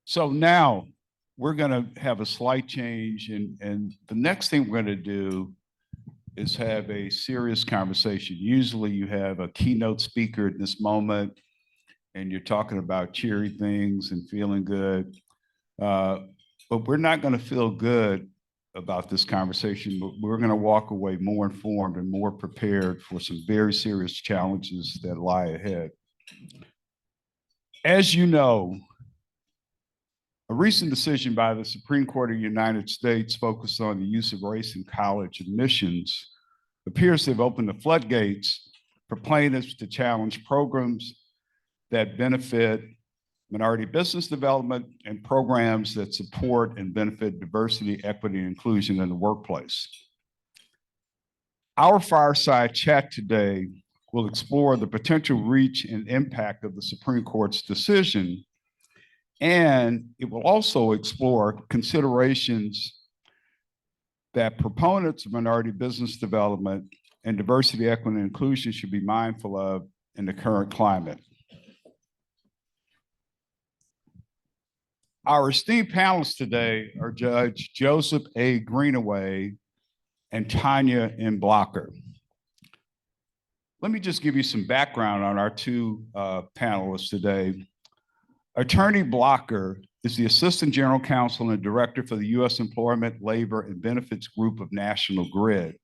So now we're going to have a slight change, and the next thing we're going to do is have a serious conversation. Usually you have a keynote speaker at this moment, and you're talking about cheery things and feeling good. But we're not going to feel good about this conversation, but we're going to walk away more informed and more prepared for some very serious challenges that lie ahead. As you know, a recent decision by the Supreme Court of the United States focused on the use of race in college admissions appears to have opened the floodgates for plaintiffs to challenge programs that benefit minority business development and programs that support and benefit diversity, equity, and inclusion in the workplace. Our fireside chat today will explore the potential reach and impact of the Supreme Court's decision, and it will also explore considerations that proponents of minority business development and diversity, equity, and inclusion should be mindful of in the current climate. Our esteemed panelists today are Judge Joseph A. Greenaway and Tanya M. Blocker. Let me just give you some background on our two panelists today. Attorney Blocker is the Assistant General Counsel and Director for the U.S. Employment, Labor, and Benefits Group of National Grid.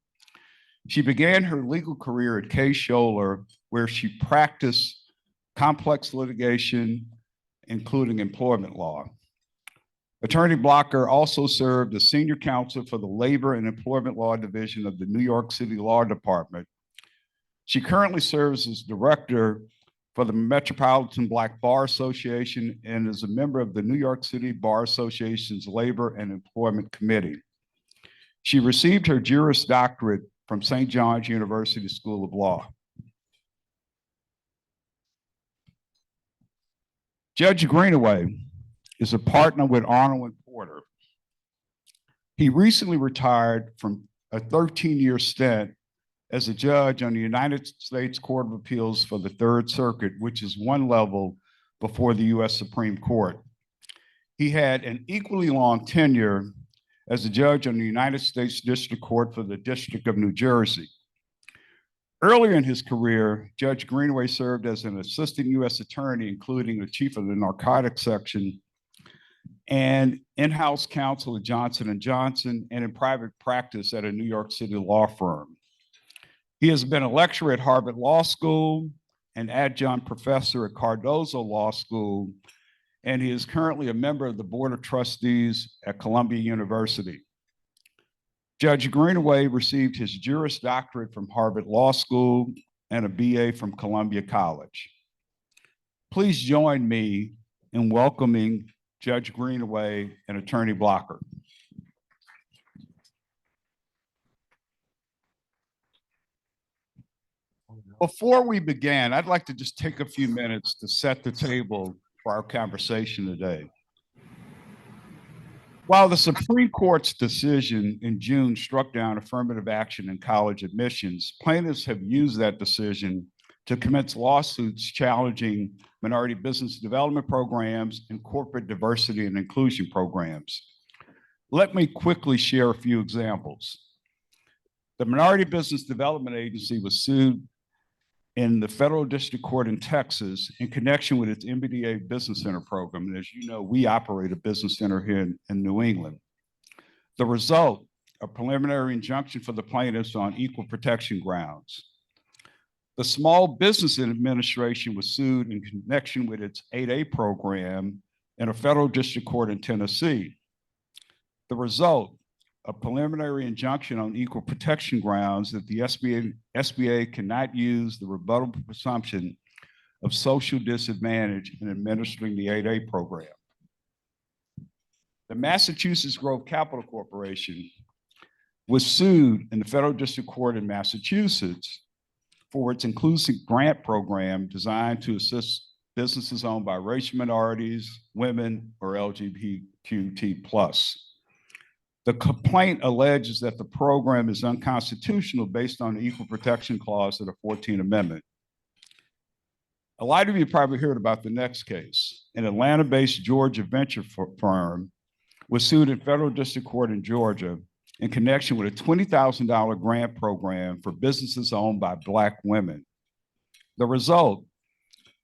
She began her legal career at Case Scholer, where she practiced complex litigation, including employment law. Attorney Blocker also served as Senior Counsel for the Labor and Employment Law Division of the New York City Law Department. She currently serves as Director for the Metropolitan Black Bar Association and is a member of the New York City Bar Association's Labor and Employment Committee. She received her Juris Doctorate from St. John's University School of Law. Judge Greenaway is a partner with Arnold and Porter. He recently retired from a 13-year stint as a judge on the United States Court of Appeals for the Third Circuit, which is one level before the U.S. Supreme Court. He had an equally long tenure as a judge on the United States District Court for the District of New Jersey. Earlier in his career, Judge Greenaway served as an assistant U.S. attorney, including the chief of the narcotics section and in-house counsel at Johnson & Johnson, and in private practice at a New York City law firm. He has been a lecturer at Harvard Law School, an adjunct professor at Cardozo Law School, and he is currently a member of the Board of Trustees at Columbia University. Judge Greenaway received his Juris Doctorate from Harvard Law School and a BA from Columbia College. Please join me in welcoming Judge Greenaway and Attorney Blocker. Before we begin, I'd like to just take a few minutes to set the table for our conversation today. While the Supreme Court's decision in June struck down affirmative action in college admissions, plaintiffs have used that decision to commence lawsuits challenging minority business development programs and corporate diversity and inclusion programs. Let me quickly share a few examples. The Minority Business Development Agency was sued in the federal district court in Texas in connection with its MBDA Business Center program. And as you know, we operate a business center here in New England. The result, a preliminary injunction for the plaintiffs on equal protection grounds. The Small Business Administration was sued in connection with its 8A program in a federal district court in Tennessee. The result, a preliminary injunction on equal protection grounds that the SBA cannot use the rebuttable presumption of social disadvantage in administering the 8A program. The Massachusetts Grove Capital Corporation was sued in the federal district court in Massachusetts for its inclusive grant program designed to assist businesses owned by racial minorities, women, or LGBTQ+. The complaint alleges that the program is unconstitutional based on the Equal Protection Clause of the 14th Amendment. A lot of you probably heard about the next case. an Atlanta-based Georgia venture firm, was sued in federal district court in Georgia in connection with a $20,000 grant program for businesses owned by Black women. The result,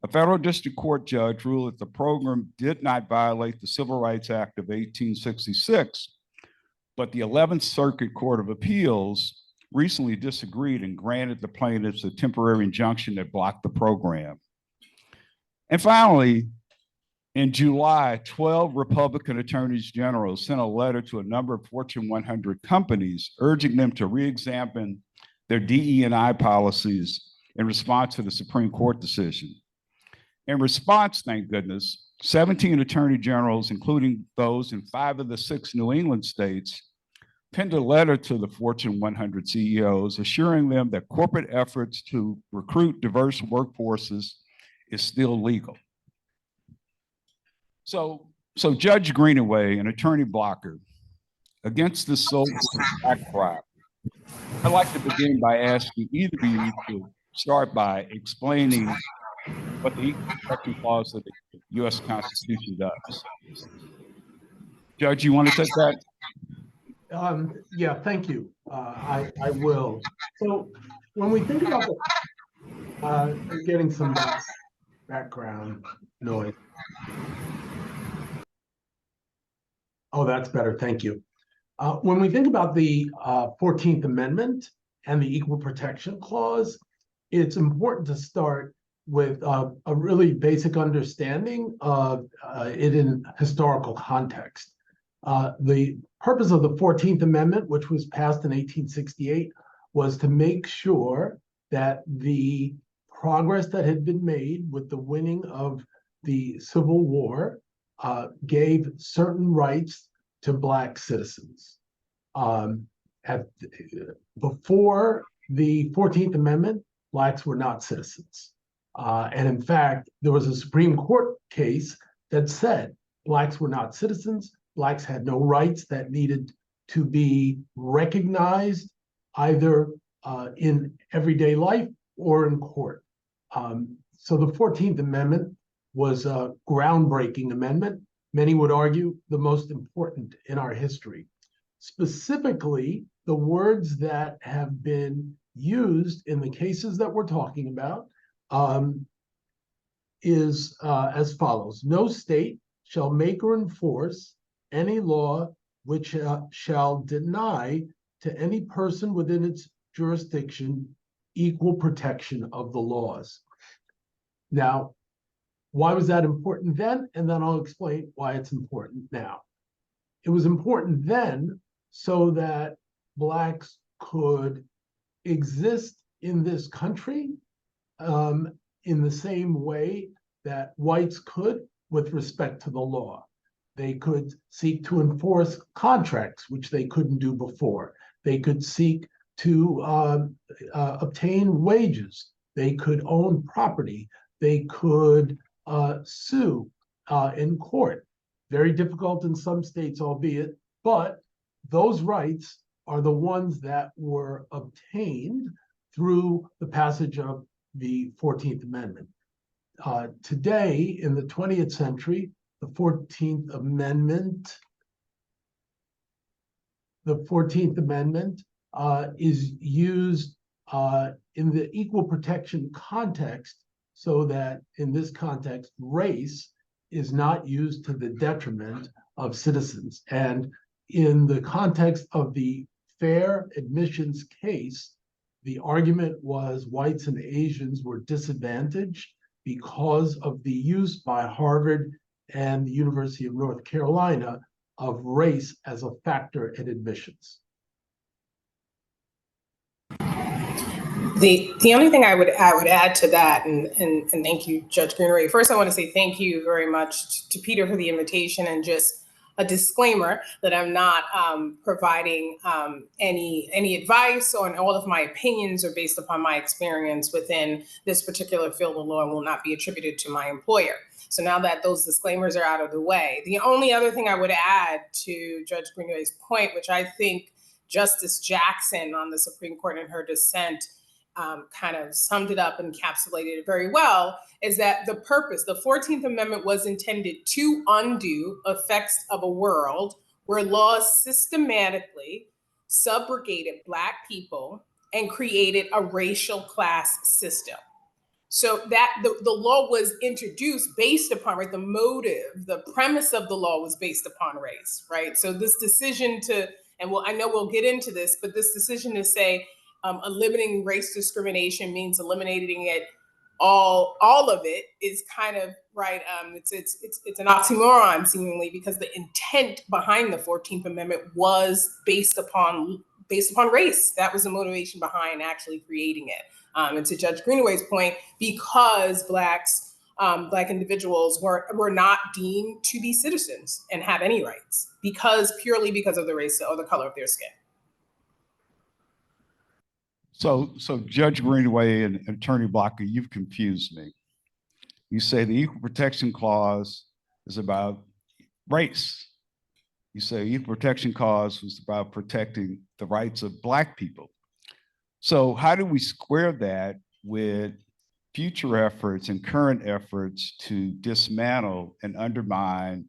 a federal district court judge ruled that the program did not violate the Civil Rights Act of 1866, but the 11th Circuit Court of Appeals recently disagreed and granted the plaintiffs a temporary injunction that blocked the program. And finally, in July, 12 Republican attorneys general sent a letter to a number of Fortune 100 companies urging them to re-examine their DE&I policies in response to the Supreme Court decision. In response, thank goodness, 17 attorney generals, including those in 5 of the 6 New England states, penned a letter to the Fortune 100 CEOs assuring them that corporate efforts to recruit diverse workforces is still legal. So Judge Greenaway and Attorney Blocker, against this social backdrop, I'd like to begin by asking either of you to start by explaining what the Equal Protection Clause of the U.S. Constitution does. Judge, you want to take that? Yeah, thank you. I will. So when we think about getting some background noise. Oh, that's better. Thank you. When we think about the 14th Amendment and the Equal Protection Clause, it's important to start with a really basic understanding of it in historical context. The purpose of the 14th Amendment, which was passed in 1868, was to make sure that the progress that had been made with the winning of the Civil War gave certain rights to Black citizens. Before the 14th Amendment, Blacks were not citizens. And in fact, there was a Supreme Court case that said Blacks were not citizens. Blacks had no rights that needed to be recognized either in everyday life or in court. So the 14th Amendment was a groundbreaking amendment. Many would argue the most important in our history. Specifically, the words that have been used in the cases that we're talking about is as follows. No state shall make or enforce any law which shall deny to any person within its jurisdiction equal protection of the laws. Now, why was that important then? And then I'll explain why it's important now. It was important then so that Blacks could exist in this country in the same way that whites could with respect to the law. They could seek to enforce contracts, which they couldn't do before. They could seek to obtain wages. They could own property. They could sue in court. Very difficult in some states, albeit, but those rights are the ones that were obtained through the passage of the 14th Amendment. Today, in the 20th century, the 14th Amendment is used in the equal protection context, so that in this context, race is not used to the detriment of citizens. And in the context of the fair admissions case, the argument was whites and Asians were disadvantaged because of the use by Harvard and the University of North Carolina of race as a factor in admissions. The only thing I would add to that, and thank you, Judge Greenaway. First, I want to say thank you very much to Peter for the invitation, and just a disclaimer that I'm not providing any advice, and all of my opinions are based upon my experience within this particular field of law and will not be attributed to my employer. So now that those disclaimers are out of the way, the only other thing I would add to Judge Greenaway's point, which I think Justice Jackson on the Supreme Court in her dissent kind of summed it up and encapsulated it very well, is that the purpose, the 14th Amendment was intended to undo effects of a world where laws systematically subrogated Black people and created a racial class system. So that the law was introduced based upon, right, the motive, the premise of the law was based upon race, right? So this decision to, and I know we'll get into this, but this decision to say eliminating race discrimination means eliminating it all of it is kind of right. It's an oxymoron seemingly, because the intent behind the 14th Amendment was based upon race. That was the motivation behind actually creating it. And to Judge Greenaway's point, because Black individuals were not deemed to be citizens and have any rights purely because of the race or the color of their skin. So Judge Greenaway and Attorney Blocker, you've confused me. You say the Equal Protection Clause is about race. You say Equal Protection Clause was about protecting the rights of Black people. So how do we square that with future efforts and current efforts to dismantle and undermine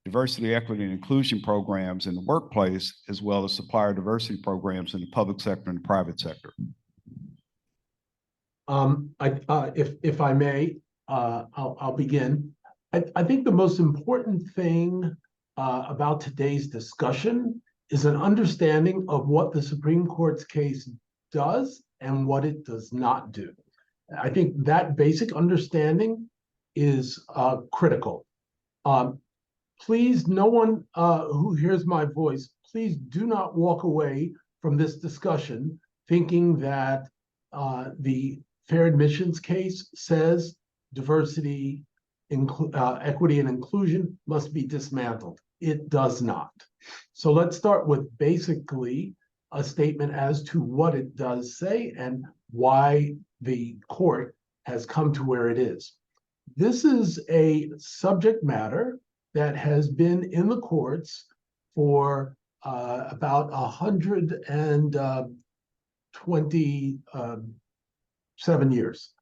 diversity, equity, and inclusion programs in the workplace, as well as supplier diversity programs in the public sector and the private sector? If I may, I'll begin. I think the most important thing about today's discussion is an understanding of what the Supreme Court's case does and what it does not do. I think that basic understanding is critical. Please, no one who hears my voice, please do not walk away from this discussion thinking that the fair admissions case says diversity, equity, and inclusion must be dismantled. It does not. So let's start with basically a statement as to what it does say and why the court has come to where it is. This is a subject matter that has been in the courts for about 127 years.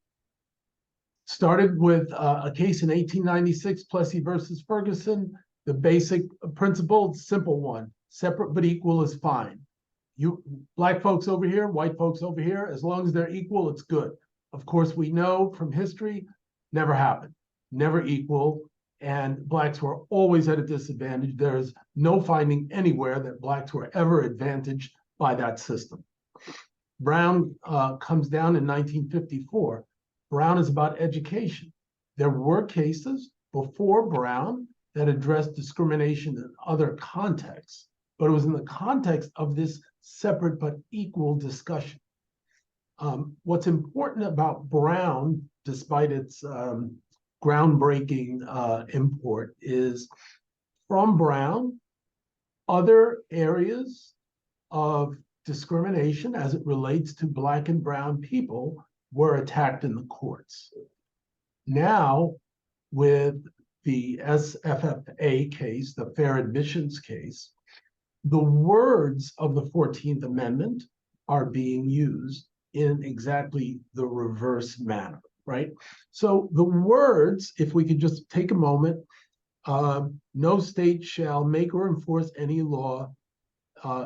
Started with a case in 1896, Plessy versus Ferguson. The basic principle, simple one: separate but equal is fine. You Black folks over here, white folks over here, as long as they're equal, it's good. Of course, we know from history, never happened, never equal, and Blacks were always at a disadvantage. There's no finding anywhere that Blacks were ever advantaged by that system. Brown comes down in 1954. Brown is about education. There were cases before Brown that addressed discrimination in other contexts, but it was in the context of this separate but equal discussion. What's important about Brown, despite its groundbreaking import, is from Brown, other areas of discrimination as it relates to Black and brown people were attacked in the courts. Now, with the SFFA case, the fair admissions case, the words of the 14th Amendment are being used in exactly the reverse manner, right? So the words, if we could just take a moment, no state shall make or enforce any law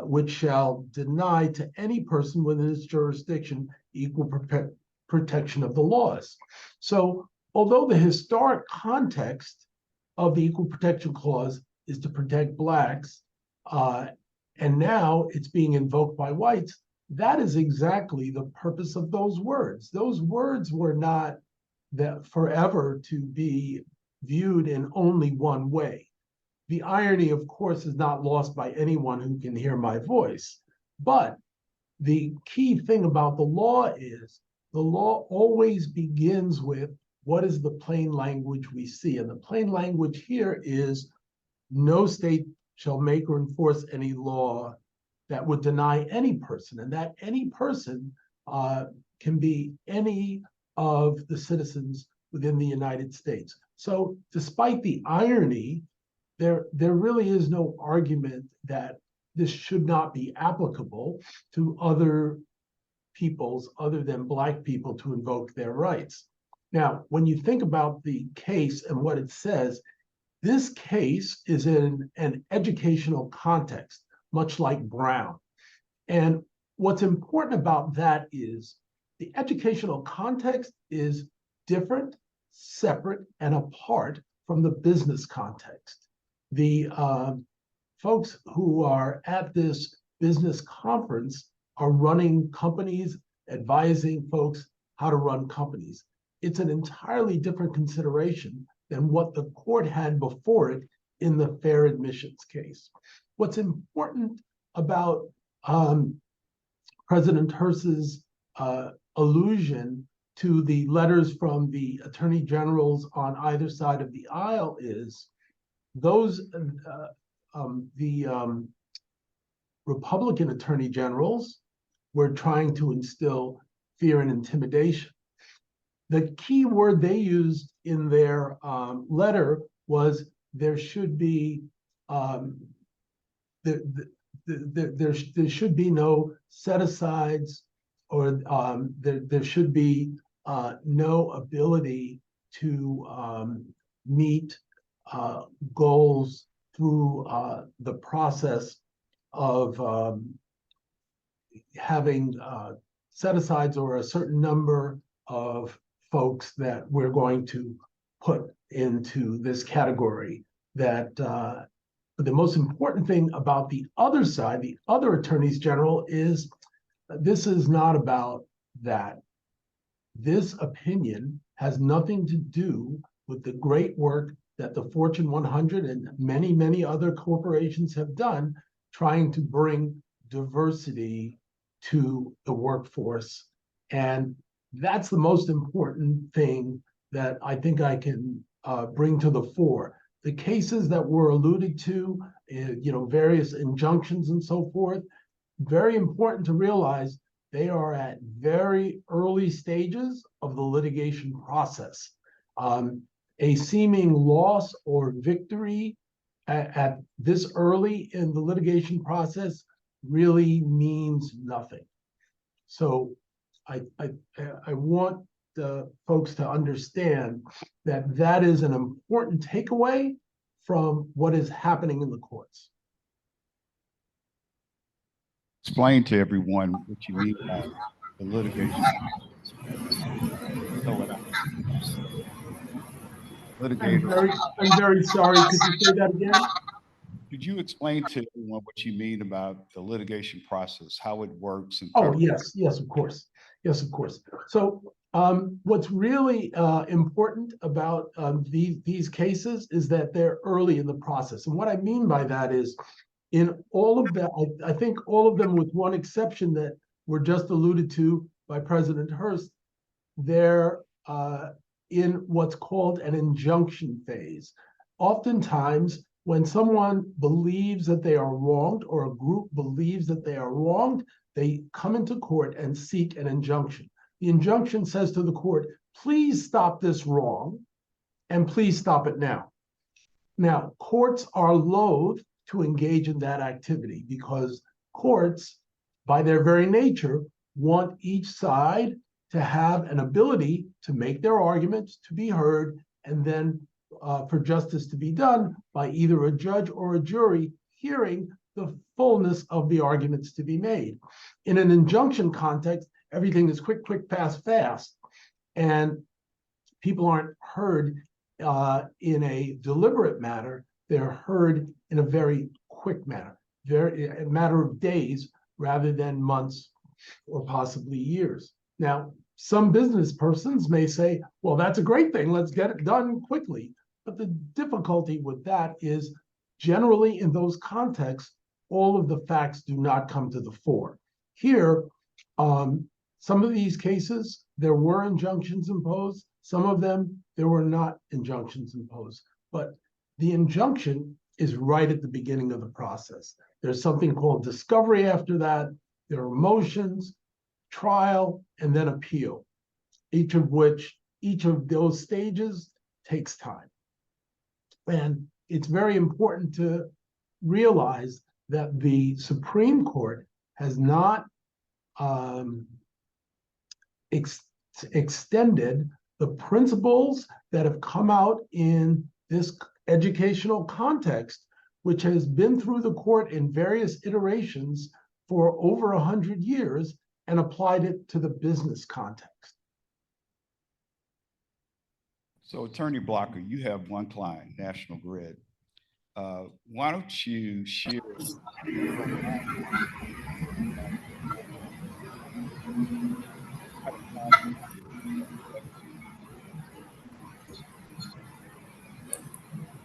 which shall deny to any person within its jurisdiction equal protection of the laws. So although the historic context of the Equal Protection Clause is to protect Blacks, and now it's being invoked by whites, that is exactly the purpose of those words. Those words were not that forever to be viewed in only one way. The irony, of course, is not lost by anyone who can hear my voice. But the key thing about the law is the law always begins with what is the plain language we see. And the plain language here is no state shall make or enforce any law that would deny any person. And that any person can be any of the citizens within the United States. So despite the irony, there really is no argument that this should not be applicable to other peoples other than Black people to invoke their rights. Now, when you think about the case and what it says, this case is in an educational context, much like Brown. And what's important about that is the educational context is different, separate, and apart from the business context. The folks who are at this business conference are running companies, advising folks how to run companies. It's an entirely different consideration than what the court had before it in the fair admissions case. What's important about President Hurst's allusion to the letters from the attorney generals on either side of the aisle is those Republican attorney generals were trying to instill fear and intimidation. The key word they used in their letter was there should be there should be no set-asides, or there should be no ability to meet goals through the process of having set-asides or a certain number of folks that we're going to put into this category. That the most important thing about the other side, the other attorneys general, is this is not about that. This opinion has nothing to do with the great work that the Fortune 100 and many, many other corporations have done trying to bring diversity to the workforce. And that's the most important thing that I think I can bring to the fore. The cases that were alluded to, various injunctions and so forth, very important to realize they are at very early stages of the litigation process. A seeming loss or victory at this early in the litigation process really means nothing. So I want the folks to understand that that is an important takeaway from what is happening in the courts. Explain to everyone what you mean by the litigation. I'm very sorry. Could you say that again? Could you explain to everyone what you mean about the litigation process, how it works? Oh, yes, of course. Yes, of course. So what's really important about these cases is that they're early in the process. And what I mean by that is in all of that, I think all of them with one exception that were just alluded to by President Hurst, they're in what's called an injunction phase. Oftentimes, when someone believes that they are wronged or a group believes that they are wronged, they come into court and seek an injunction. The injunction says to the court, please stop this wrong and please stop it now. Now, courts are loath to engage in that activity because courts, by their very nature, want each side to have an ability to make their arguments, to be heard, and then for justice to be done by either a judge or a jury hearing the fullness of the arguments to be made. In an injunction context, everything is quick, fast, and people aren't heard in a deliberate manner. They're heard in a very quick manner, a matter of days rather than months or possibly years. Now, some business persons may say, well, that's a great thing. Let's get it done quickly. But the difficulty with that is generally in those contexts, all of the facts do not come to the fore. Here, some of these cases, there were injunctions imposed. Some of them, there were not injunctions imposed. But the injunction is right at the beginning of the process. There's something called discovery after that. There are motions, trial, and then appeal, each of those stages takes time. And it's very important to realize that the Supreme Court has not extended the principles that have come out in this educational context, which has been through the court in various iterations for over 100 years, and applied it to the business context. So Attorney Blocker, you have one client, National Grid. Why don't you share?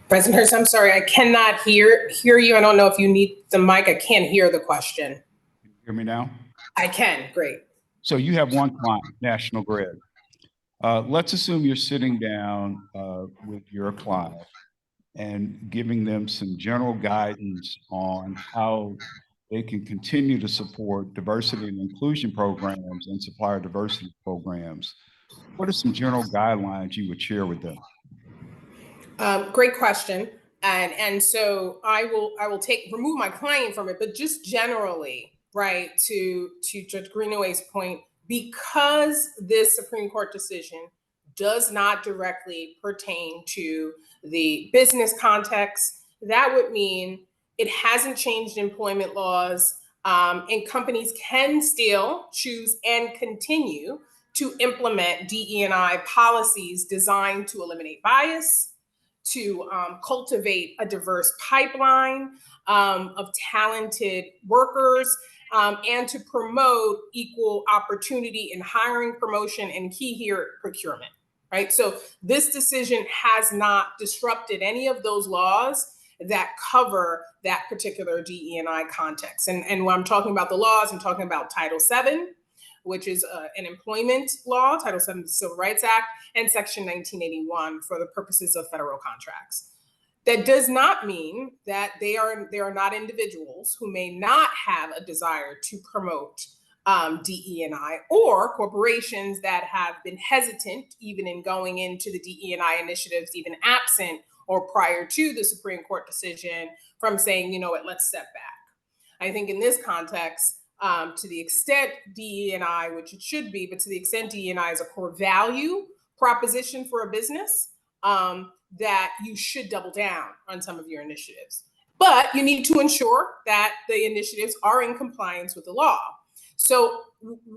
President Hurst, I'm sorry, I cannot hear you. I don't know if you need the mic. I can't hear the question. Can you hear me now? I can, great. So you have one client, National Grid. Let's assume you're sitting down with your client and giving them some general guidance on how they can continue to support diversity and inclusion programs and supplier diversity programs. What are some general guidelines you would share with them? Great question. And so I will remove my client from it, but just generally, right, to Judge Greenaway's point, because this Supreme Court decision does not directly pertain to the business context, that would mean it hasn't changed employment laws, and companies can still choose and continue to implement DE&I policies designed to eliminate bias, to cultivate a diverse pipeline of talented workers, and to promote equal opportunity in hiring, promotion, and key here, procurement, right? So this decision has not disrupted any of those laws that cover that particular DE&I context. And when I'm talking about the laws, I'm talking about Title VII, which is an employment law, Title VII of the Civil Rights Act, and Section 1981 for the purposes of federal contracts. That does not mean that there are not individuals who may not have a desire to promote DE&I, or corporations that have been hesitant even in going into the DE&I initiatives, even absent or prior to the Supreme Court decision, from saying, you know what, let's step back. I think in this context, to the extent DE&I, which it should be, but to the extent DE&I is a core value proposition for a business, that you should double down on some of your initiatives. But you need to ensure that the initiatives are in compliance with the law. So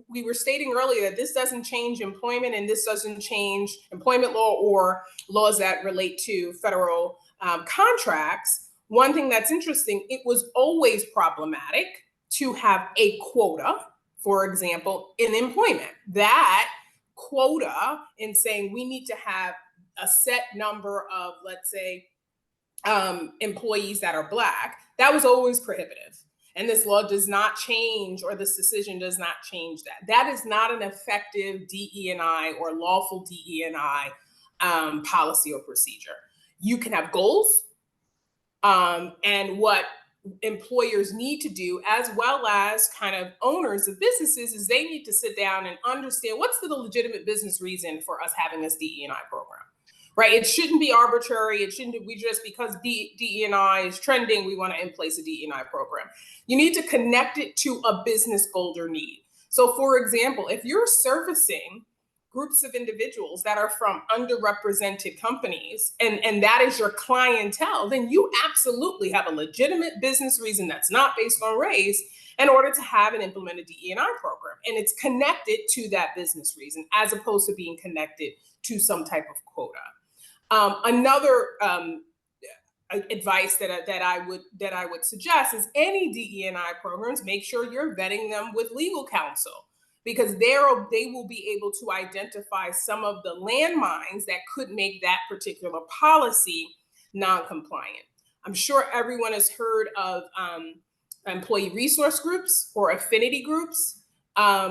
we were stating earlier that this doesn't change employment, and this doesn't change employment law or laws that relate to federal contracts. One thing that's interesting, it was always problematic to have a quota, for example, in employment. That quota in saying we need to have a set number of, let's say, employees that are Black, that was always prohibitive. And this law does not change, or this decision does not change that. That is not an effective DE&I or lawful DE&I policy or procedure. You can have goals, and what employers need to do, as well as kind of owners of businesses, is they need to sit down and understand what's the legitimate business reason for us having this DE&I program, right? It shouldn't be arbitrary. It shouldn't be just because DE&I is trending, we want to in place a DE&I program. You need to connect it to a business goal or need. So for example, if you're servicing groups of individuals that are from underrepresented companies, and that is your clientele, then you absolutely have a legitimate business reason that's not based on race in order to have an implemented DE&I program. And it's connected to that business reason, as opposed to being connected to some type of quota. Another advice that I would suggest is any DE&I programs, make sure you're vetting them with legal counsel, because they will be able to identify some of the landmines that could make that particular policy non-compliant. I'm sure everyone has heard of employee resource groups or affinity groups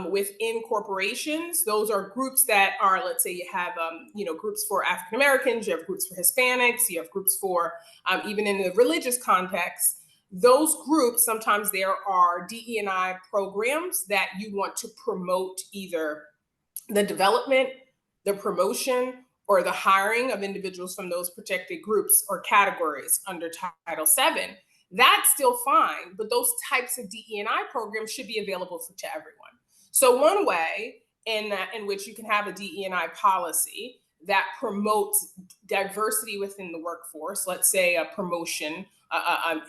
within corporations. Those are groups that are, let's say you have, groups for African Americans, you have groups for Hispanics, you have groups for, even in the religious context. Those groups, sometimes there are DE&I programs that you want to promote either the development, the promotion, or the hiring of individuals from those protected groups or categories under Title VII. That's still fine, but those types of DE&I programs should be available to everyone. So one way in which you can have a DE&I policy that promotes diversity within the workforce, let's say a promotion,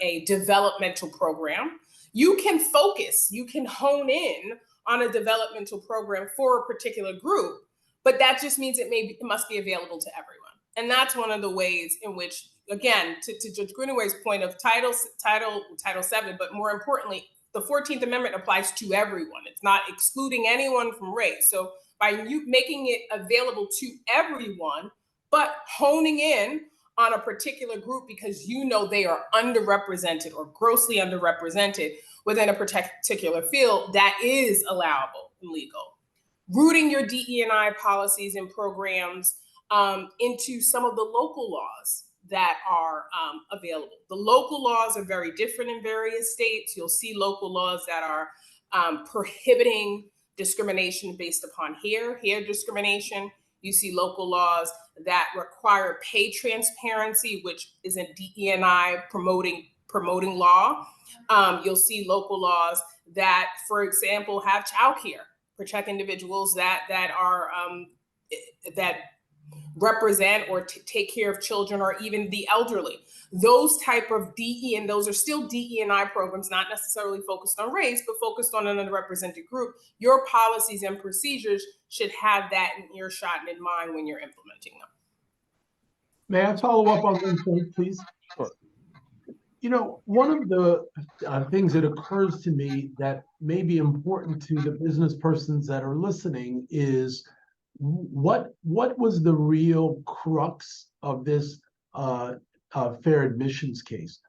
a developmental program, you can focus, you can hone in on a developmental program for a particular group, but that just means it must be available to everyone. And that's one of the ways in which, again, to Judge Greenaway's point of Title VII, but more importantly, the 14th Amendment applies to everyone. It's not excluding anyone from race. So by you making it available to everyone, but honing in on a particular group because you know they are underrepresented or grossly underrepresented within a particular field, that is allowable and legal. Rooting your DE&I policies and programs into some of the local laws that are available. The local laws are very different in various states. You'll see local laws that are prohibiting discrimination based upon hair discrimination. You see local laws that require pay transparency, which is a DE&I promoting law. You'll see local laws that, for example, have childcare, protect individuals that represent or take care of children or even the elderly. Those type of DE, and those are still DE&I programs, not necessarily focused on race, but focused on an underrepresented group. Your policies and procedures should have that in earshot and in mind when you're implementing them. May I follow up on one point, please? Sure. You know, one of the things that occurs to me that may be important to the business persons that are listening is what was the real crux of this fair admissions case?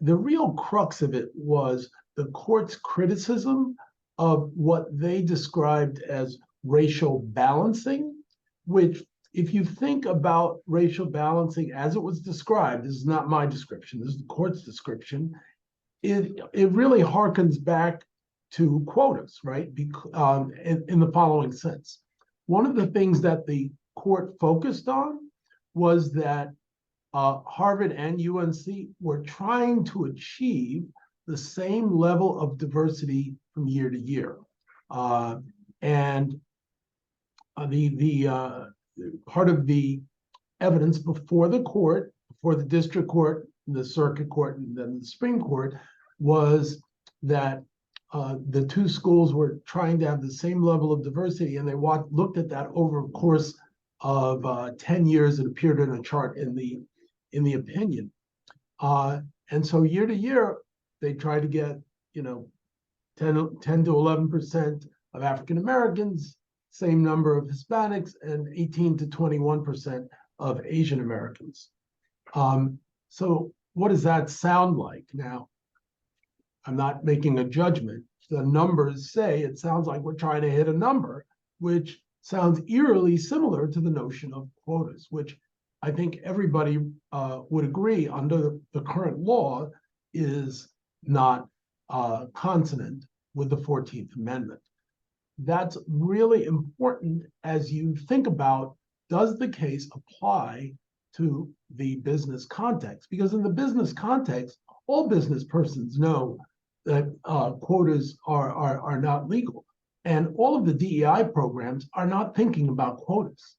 The real crux of it was the court's criticism of what they described as racial balancing, which, if you think about racial balancing as it was described, this is not my description, this is the court's description, it really harkens back to quotas, right? In the following sense. One of the things that the court focused on was that Harvard and UNC were trying to achieve the same level of diversity from year to year. And part of the evidence before the court, before the district court, the circuit court, and then the Supreme Court, was that the two schools were trying to have the same level of diversity, and they looked at that over a course of 10 years. It appeared in a chart in the opinion. And so year to year, they tried to get 10 to 11% of African Americans, same number of Hispanics, and 18 to 21% of Asian Americans. So what does that sound like? Now, I'm not making a judgment. The numbers say it sounds like we're trying to hit a number, which sounds eerily similar to the notion of quotas, which I think everybody would agree under the current law is not consonant with the 14th Amendment. That's really important as you think about, does the case apply to the business context? Because in the business context, all business persons know that quotas are not legal. And all of the DEI programs are not thinking about quotas.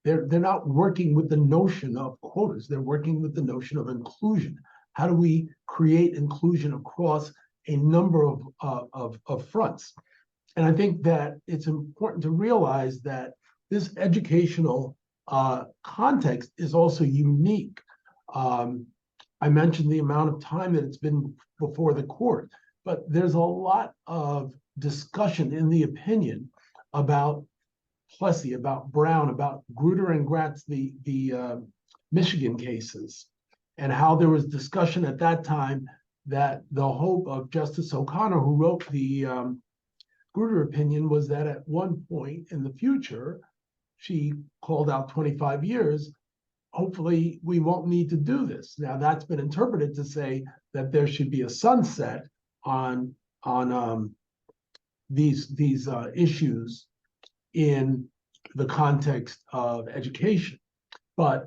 They're not working with the notion of quotas. They're working with the notion of inclusion. How do we create inclusion across a number of fronts? And I think that it's important to realize that this educational context is also unique. I mentioned the amount of time that it's been before the court, but there's a lot of discussion in the opinion about Plessy, about Brown, about Grutter and Gratz, the Michigan cases, and how there was discussion at that time that the hope of Justice O'Connor, who wrote the Grutter opinion, was that at one point in the future, she called out 25 years, hopefully we won't need to do this. Now that's been interpreted to say that there should be a sunset on these issues in the context of education. But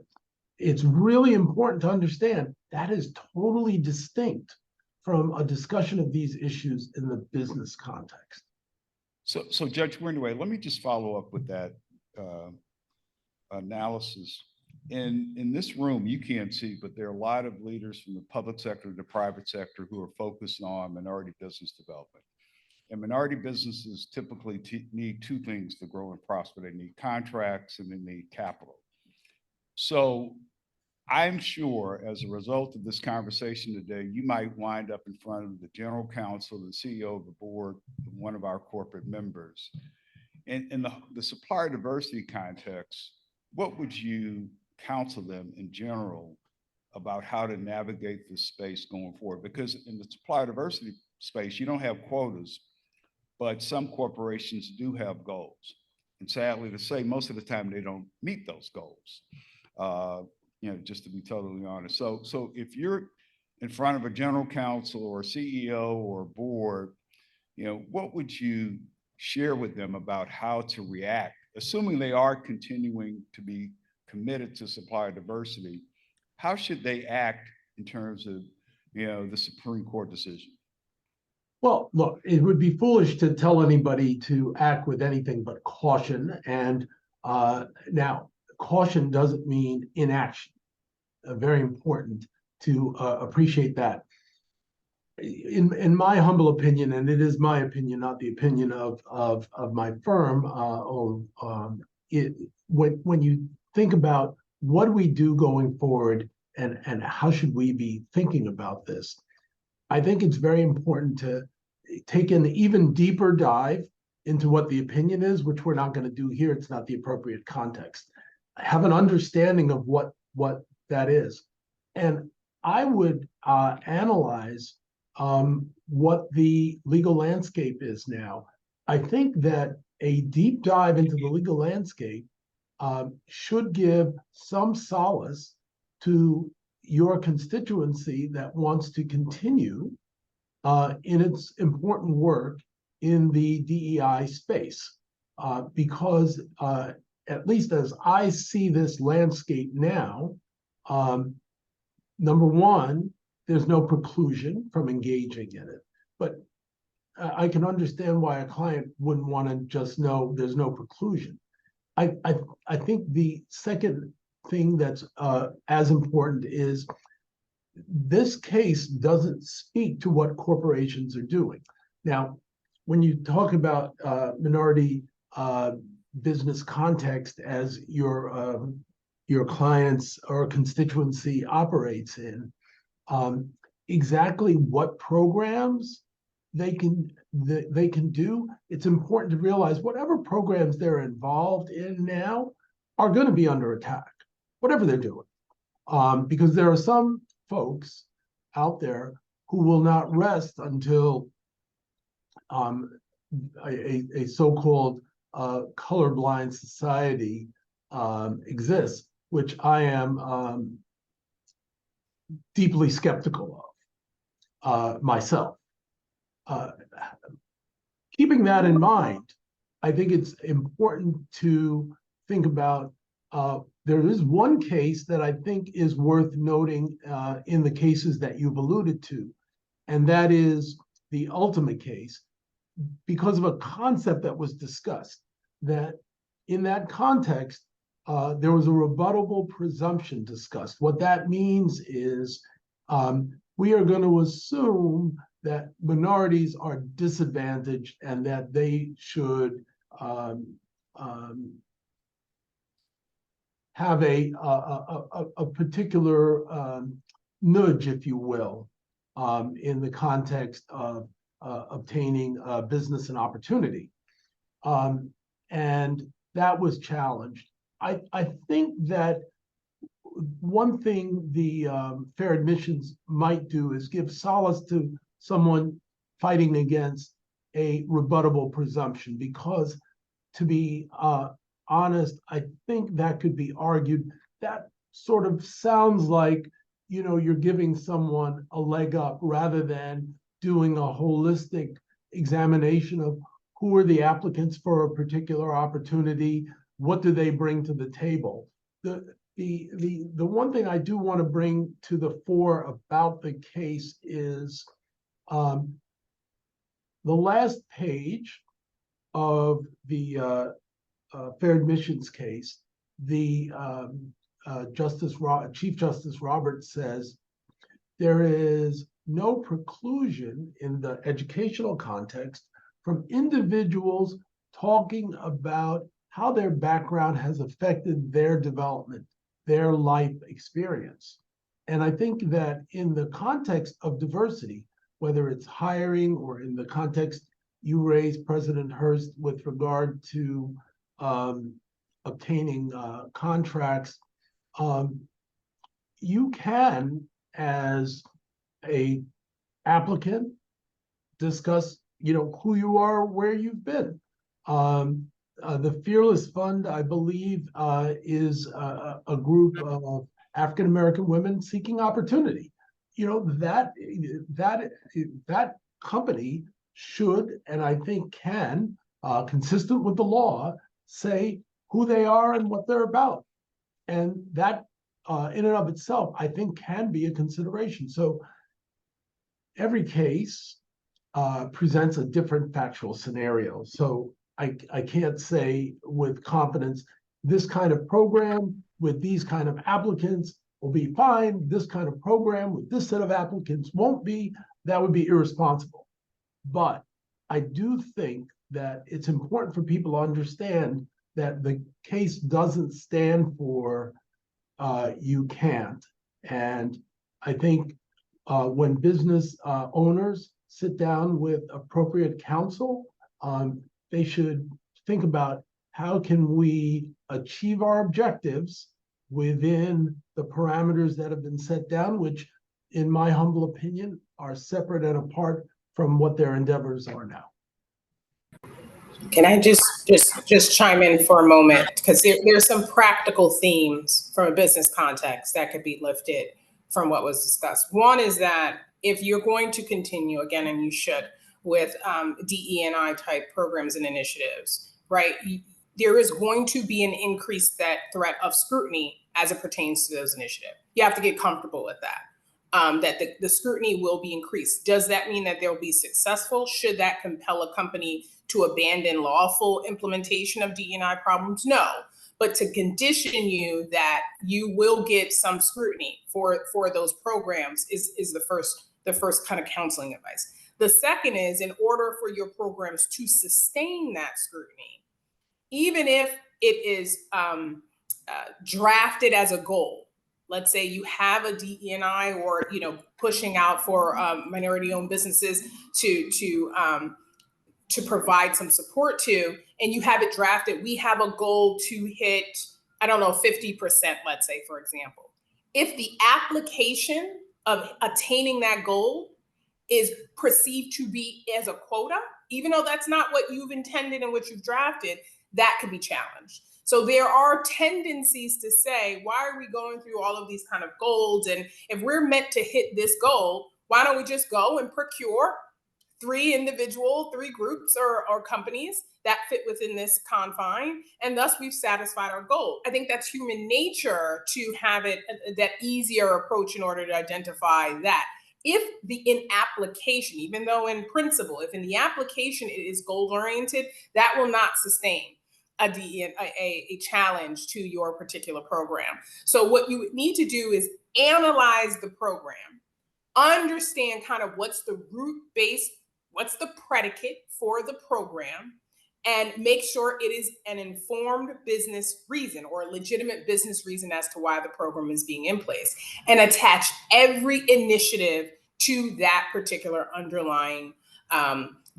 it's really important to understand that is totally distinct from a discussion of these issues in the business context. So Judge Greenaway, let me just follow up with that analysis. In this room, you can't see, but there are a lot of leaders from the public sector to the private sector who are focused on minority business development. And minority businesses typically need two things to grow and prosper. They need contracts and they need capital. So I'm sure as a result of this conversation today, you might wind up in front of the general counsel, the CEO of the board, one of our corporate members. In the supplier diversity context, what would you counsel them in general about how to navigate this space going forward? Because in the supplier diversity space, you don't have quotas, but some corporations do have goals. And sadly to say, most of the time they don't meet those goals, just to be totally honest. So if you're in front of a general counsel or a CEO or a board, what would you share with them about how to react, assuming they are continuing to be committed to supplier diversity? How should they act in terms of, the Supreme Court decision? Well, look, it would be foolish to tell anybody to act with anything but caution. And now, caution doesn't mean inaction. Very important to appreciate that. In my humble opinion, and it is my opinion, not the opinion of my firm, when you think about what do we do going forward and how should we be thinking about this, I think it's very important to take an even deeper dive into what the opinion is, which we're not going to do here. It's not the appropriate context. Have an understanding of what that is. And I would analyze what the legal landscape is now. I think that a deep dive into the legal landscape should give some solace to your constituency that wants to continue in its important work in the DEI space. Because at least as I see this landscape now, number one, there's no preclusion from engaging in it. But I can understand why a client wouldn't want to just know there's no preclusion. I think the second thing that's as important is this case doesn't speak to what corporations are doing. Now, when you talk about minority business context as your clients or constituency operates in, exactly what programs they can do, it's important to realize whatever programs they're involved in now are going to be under attack, whatever they're doing, because there are some folks out there who will not rest until a so-called colorblind society exists, which I am deeply skeptical of myself. Keeping that in mind, I think it's important to think about, there is one case that I think is worth noting in the cases that you've alluded to, and that is the ultimate case, because of a concept that was discussed, that in that context, there was a rebuttable presumption discussed. What that means is we are going to assume that minorities are disadvantaged and that they should have a particular nudge, if you will, in the context of obtaining business and opportunity. And that was challenged. I think that one thing the fair admissions might do is give solace to someone fighting against a rebuttable presumption, because to be honest, I think that could be argued. That sort of sounds like, you're giving someone a leg up rather than doing a holistic examination of who are the applicants for a particular opportunity, what do they bring to the table. The one thing I do want to bring to the fore about the case is the last page of the fair admissions case, the Chief Justice Roberts says there is no preclusion in the educational context from individuals talking about how their background has affected their development, their life experience. And I think that in the context of diversity, whether it's hiring or in the context you raised, President Hurst, with regard to obtaining contracts, you can, as a applicant, discuss, who you are, where you've been. The Fearless Fund, I believe, is a group of African-American women seeking opportunity. That company should, and I think can, consistent with the law, say who they are and what they're about. And that, in and of itself, I think can be a consideration. So every case presents a different factual scenario. So I can't say with confidence, this kind of program with these kind of applicants will be fine. This kind of program with this set of applicants won't be. That would be irresponsible. But I do think that it's important for people to understand that the case doesn't stand for you can't. And I think when business owners sit down with appropriate counsel, they should think about how can we achieve our objectives within the parameters that have been set down, which, in my humble opinion, are separate and apart from what their endeavors are now. Can I just chime in for a moment? Because there's some practical themes from a business context that could be lifted from what was discussed. One is that if you're going to continue, again, and you should, with DE&I type programs and initiatives, right? There is going to be an increased threat of scrutiny as it pertains to those initiatives. You have to get comfortable with that. That the scrutiny will be increased. Does that mean that they'll be successful? Should that compel a company to abandon lawful implementation of DE&I problems? No, but to condition you that you will get some scrutiny for those programs is the first kind of counseling advice. The second is, in order for your programs to sustain that scrutiny, even if it is drafted as a goal. Let's say you have a DE&I or pushing out for minority-owned businesses to provide some support to, and you have it drafted. We have a goal to hit, 50%, let's say, for example. If the application of attaining that goal is perceived to be as a quota, even though that's not what you've intended and what you've drafted, that could be challenged. So there are tendencies to say, why are we going through all of these kind of goals? And if we're meant to hit this goal, why don't we just go and procure 3 groups or companies that fit within this confine, and thus we've satisfied our goal. I think that's human nature to have it that easier approach in order to identify that. If in application, even though in principle, if in the application it is goal-oriented, that will not sustain a challenge to your particular program. So what you would need to do is analyze the program, understand kind of what's the root base, what's the predicate for the program, and make sure it is an informed business reason or a legitimate business reason as to why the program is being in place, and attach every initiative to that particular underlying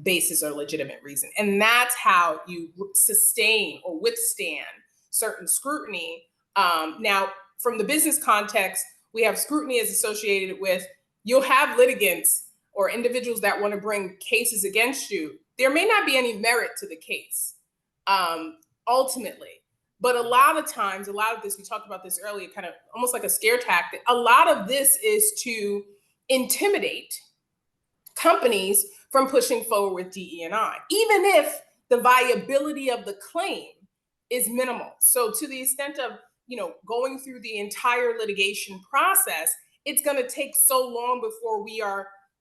basis or legitimate reason. And that's how you sustain or withstand certain scrutiny. Now, from the business context, we have scrutiny as associated with, you'll have litigants or individuals that want to bring cases against you. There may not be any merit to the case, ultimately. But a lot of times, a lot of this, we talked about this earlier, kind of almost like a scare tactic. A lot of this is to intimidate companies from pushing forward with DE&I, even if the viability of the claim is minimal. So to the extent of, going through the entire litigation process, it's going to take so long before we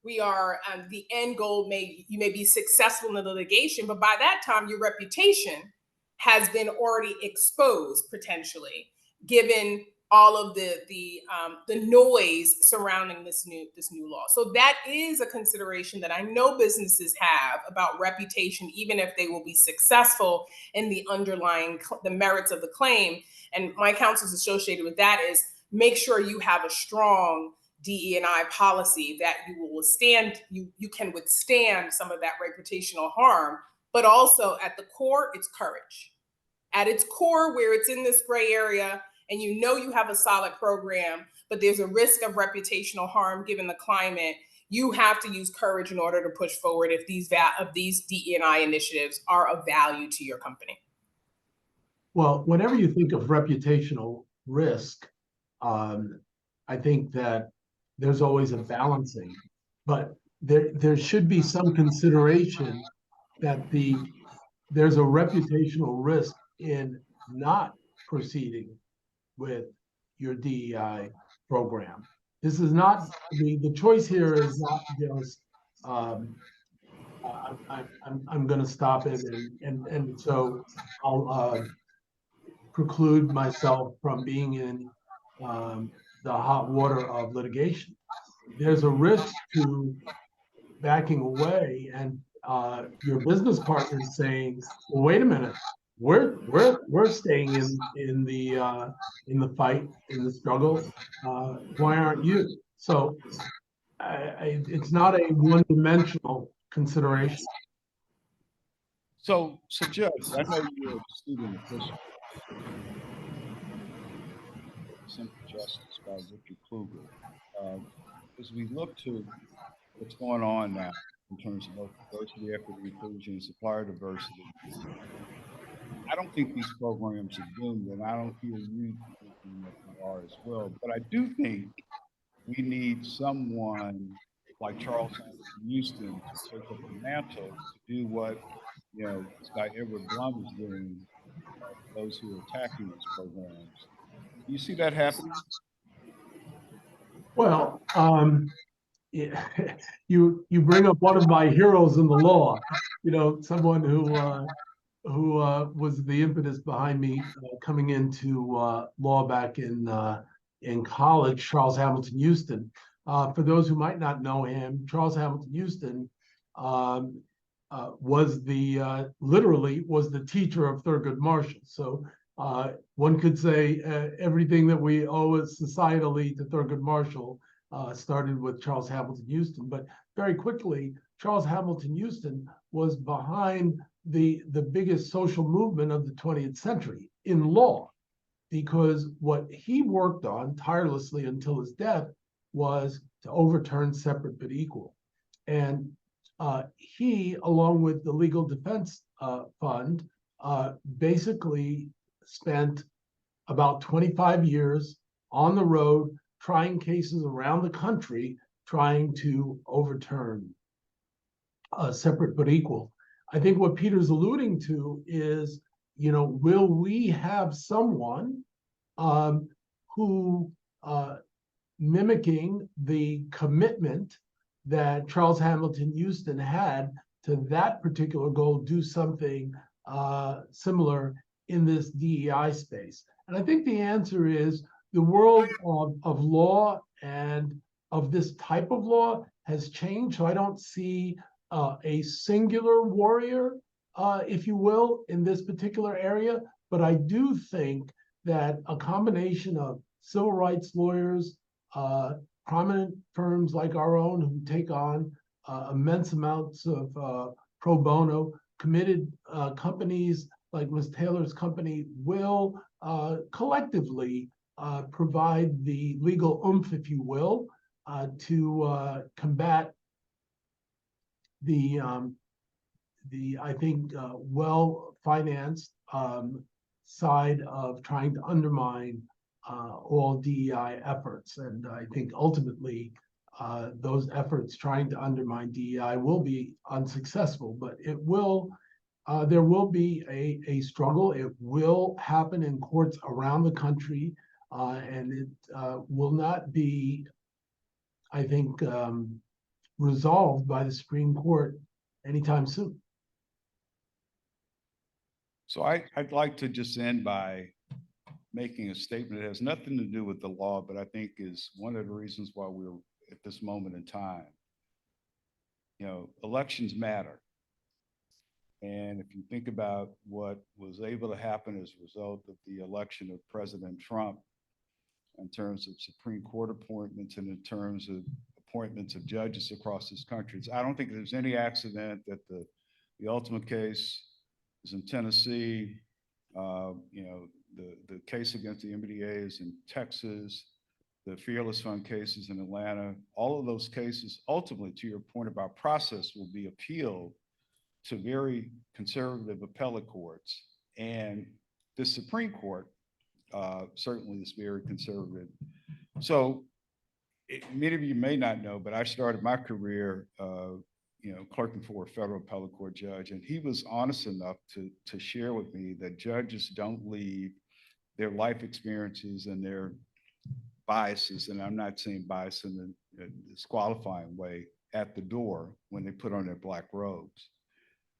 the end goal you may be successful in the litigation, but by that time your reputation has been already exposed potentially, given all of the noise surrounding this new law. So that is a consideration that I know businesses have about reputation, even if they will be successful in the the merits of the claim. And my counsels associated with that is make sure you have a strong DE&I policy that you will withstand, you can withstand some of that reputational harm, but also at the core, it's courage. At its core, where it's in this gray area, and you know you have a solid program, but there's a risk of reputational harm given the climate, you have to use courage in order to push forward if these DE&I initiatives are of value to your company. Well, whenever you think of reputational risk, I think that there's always a balancing, but there should be some consideration that there's a reputational risk in not proceeding with your DEI program. This is not the choice here is not just I'm going to stop it and so I'll preclude myself from being in the hot water of litigation. There's a risk to backing away and your business partner saying, well, wait a minute, we're staying in the fight, in the struggle. Why aren't you? So it's not a one-dimensional consideration. So Judge, I know you're a student of history. Simple Justice by Richard Kluger. As we look to what's going on now in terms of both diversity, equity, inclusion, and supplier diversity, I don't think these programs are doomed, and I don't hear you thinking that they are as well. But I do think we need someone like Charles Houston to take up the mantle to do what this guy Edward Blum is doing. Those who are attacking these programs. Do you see that happening? Well, you bring up one of my heroes in the law. Someone who was the impetus behind me coming into law back in college, Charles Hamilton Houston. For those who might not know him, Charles Hamilton Houston was literally the teacher of Thurgood Marshall. So one could say everything that we owe societally to Thurgood Marshall started with Charles Hamilton Houston. But very quickly, Charles Hamilton Houston was behind the biggest social movement of the 20th century in law, because what he worked on tirelessly until his death was to overturn separate but equal. And he, along with the Legal Defense Fund, basically spent about 25 years on the road trying cases around the country, trying to overturn separate but equal. I think what Peter's alluding to is, will we have someone who, mimicking the commitment that Charles Hamilton Houston had to that particular goal, do something similar in this DEI space? And I think the answer is the world of law and of this type of law has changed. So I don't see a singular warrior, if you will, in this particular area. But I do think that a combination of civil rights lawyers, prominent firms like our own who take on immense amounts of pro bono, committed companies like Ms. Taylor's company will collectively provide the legal oomph, if you will, to combat the I think well-financed side of trying to undermine all DEI efforts. And I think ultimately those efforts trying to undermine DEI will be unsuccessful, but it will. There will be a struggle. It will happen in courts around the country, and it will not be, I think, resolved by the Supreme Court anytime soon. So I'd like to just end by making a statement that has nothing to do with the law, but I think is one of the reasons why we're at this moment in time. You know, elections matter. And if you think about what was able to happen as a result of the election of President Trump in terms of Supreme Court appointments and in terms of appointments of judges across this country, I don't think there's any accident that the ultimate case is in Tennessee. You know, the case against the MBDA is in Texas. The Fearless Fund cases in Atlanta. All of those cases, ultimately, to your point about process, will be appealed to very conservative appellate courts. And the Supreme Court certainly is very conservative. So many of you may not know, but I started my career, you know, clerking for a federal appellate court judge, and he was honest enough to share with me that judges don't leave their life experiences and their biases, and I'm not saying bias in a disqualifying way, at the door when they put on their black robes.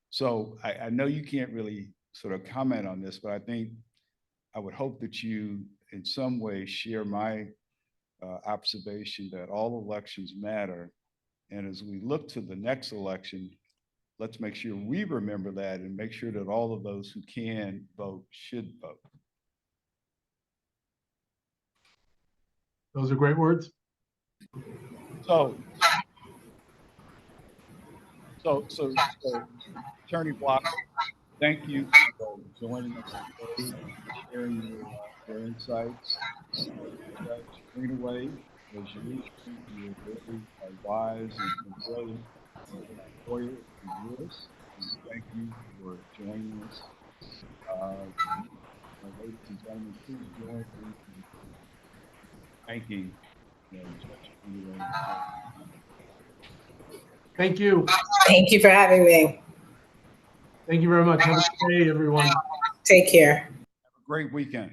So I know you can't really sort of comment on this, but I would hope that you in some way share my observation that all elections matter. And as we look to the next election, let's make sure we remember that and make sure that all of those who can vote should vote. Those are great words. So Attorney Block, thank you for joining us today, sharing your insights. Judge Greenaway, as usual, you're very wise and brilliant lawyer and jurist. Thank you for joining us. Ladies and gentlemen, please join me in thanking Judge Greenaway. Thank you. Thank you for having me. Thank you very much. Have a good day, everyone. Take care. Have a great weekend.